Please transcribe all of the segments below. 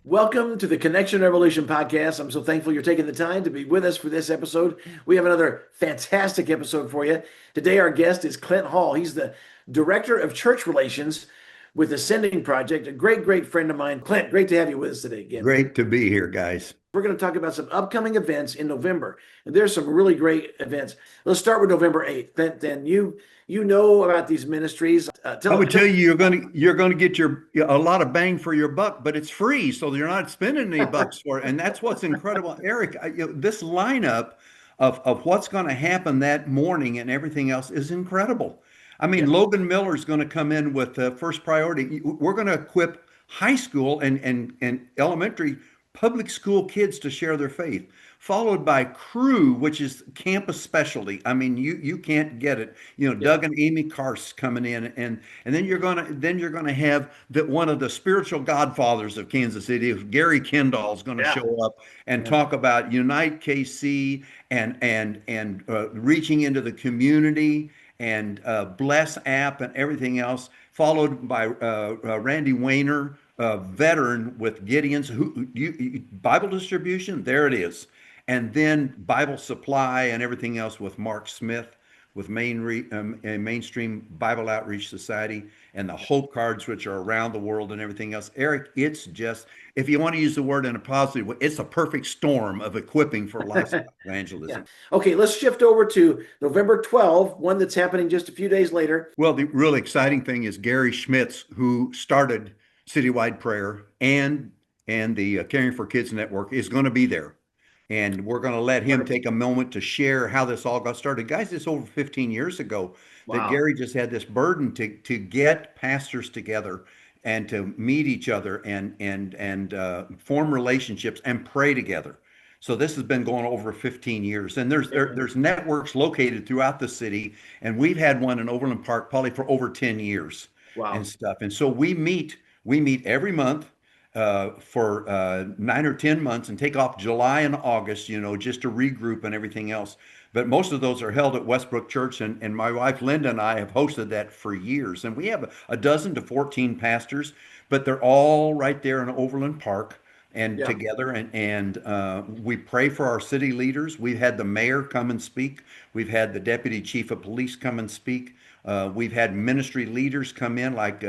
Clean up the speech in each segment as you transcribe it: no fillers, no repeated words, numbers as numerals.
Welcome to the Connection Revolution podcast. I'm so thankful you're taking the time to be with us for this episode. We have another fantastic episode for you. Today, our guest is Clint Hall. He's the Director of Church Relations with Ascending Project, a great, great friend of mine. Clint, great to have you with us today again. Great to be here, guys. We're going to talk about some upcoming events in November, and there's some really great events. Let's start with November 8th. Then you know about these ministries. I would tell you you're going to get your a lot of bang for your buck, but it's free, so you're not spending any bucks for it. And that's what's incredible, Eric. This lineup of what's going to happen that morning and everything else is incredible. I Yeah. mean, Logan Miller is going to come in with first priority. We're going to equip high school and elementary public school kids to share their faith, followed by Crew, which is campus specialty. I mean, you can't get it. Yeah. Doug and Amy Karst coming in, and then you're gonna have one of the spiritual godfathers of Kansas City, Gary Kendall, is going to Yeah. show up and Yeah. talk about Unite KC and reaching into the community and Bless app and everything else, followed by Randy Weiner, veteran with Gideon's Bible distribution. There it is, and then Bible supply and everything else with Mark Smith with Mainstream Bible Outreach Society and the Hope Cards, which are around the world and everything else. Eric, it's just, if you want to use the word in a positive way, it's a perfect storm of equipping for lifestyle Yeah. evangelism. Okay, let's shift over to November 12th, one that's happening just a few days later. Well, the really exciting thing is Gary Schmitz, who started Citywide Prayer and the Caring for Kids Network, is going to be there. And we're going to let him Wonderful. take a moment to share how this all got started. Guys, it's over 15 years ago that Wow. Gary just had this burden to get pastors together and to meet each other and form relationships and pray together. So this has been going over 15 years, and there's networks located throughout the city, and we've had one in Overland Park probably for over 10 years and Wow. stuff. And so we meet every month for 9 or 10 months and take off July and August, just to regroup and everything else. But most of those are held at Westbrook Church, and my wife Linda and I have hosted that for years. And we have a dozen to 14 pastors, but they're all right there in Overland Park and Yeah. together. And we pray for our city leaders. We've had the mayor come and speak. We've had the deputy chief of police come and speak. We've had ministry leaders come in, like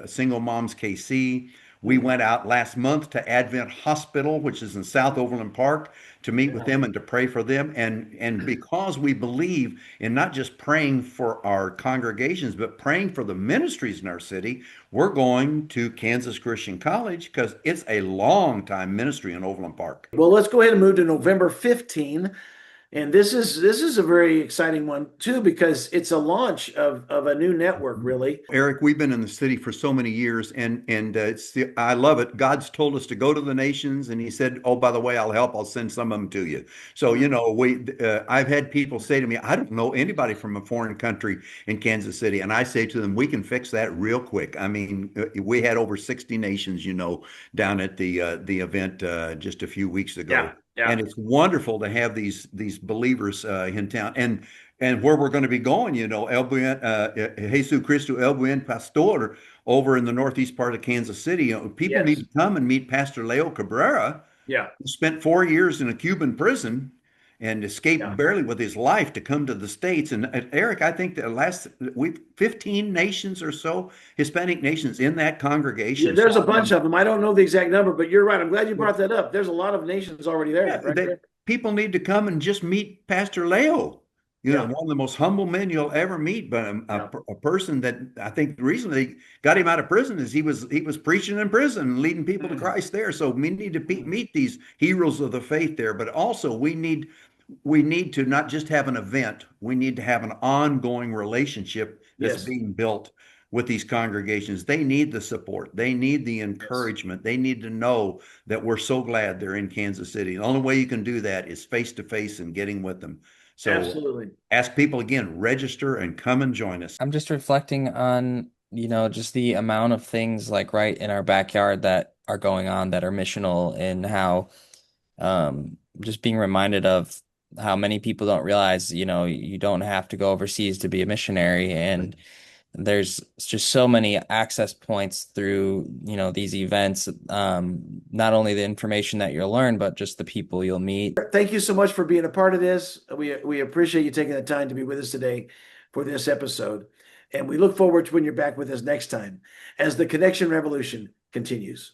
Single Moms KC. We Mhm. went out last month to Advent Hospital, which is in South Overland Park, to meet with Yeah. them and to pray for them. And because we believe in not just praying for our congregations, but praying for the ministries in our city, we're going to Kansas Christian College because it's a long time ministry in Overland Park. Well, let's go ahead and move to November 15th. And this is a very exciting one too, because it's a launch of a new network, really. Eric, we've been in the city for so many years, and I love it. God's told us to go to the nations, and He said, "Oh, by the way, I'll help. I'll send some of them to you." So Mhm. I've had people say to me, "I don't know anybody from a foreign country in Kansas City," and I say to them, "We can fix that real quick." I mean, we had over 60 nations, down at the event just a few weeks Yeah. ago. Yeah. And it's wonderful to have these believers in town, and where we're going to be going, El Buen, Jesus Cristo El Buen Pastor, over in the northeast part of Kansas City. People need Yes. to come and meet Pastor Leo Cabrera, Yeah. who spent 4 years in a Cuban prison and escaped Yeah. barely with his life to come to the States. And Eric, I think the last we 15 nations or so, Hispanic nations in that Yeah, congregation. So there's a bunch of them. I don't know the exact number, but you're right. I'm glad you brought that up. There's a lot of nations already there, yeah, right there. people need to come and just meet Pastor Leo. Yeah. One of the most humble men you'll ever meet, but Yeah. a person that I think the reason they got him out of prison is he was preaching in prison and leading people to Mhm. Christ there. So we need to Mhm. meet these heroes of the faith there, but also we need to not just have an event. We need to have an ongoing relationship that's Yes. being built with these congregations. They need the support. They need the Yes. encouragement. They need to know that we're so glad they're in Kansas City. The only way you can do that is face to face and getting with them. So Absolutely. ask people again, register and come and join us. I'm just reflecting on, just the amount of things like right in our backyard that are going on that are missional and how just being reminded of how many people don't realize, you don't have to go overseas to be a missionary. And there's just so many access points through, these events. Not only the information that you'll learn, but just the people you'll meet. Thank you so much for being a part of this. We appreciate you taking the time to be with us today for this episode. And we look forward to when you're back with us next time as the Connection Revolution continues.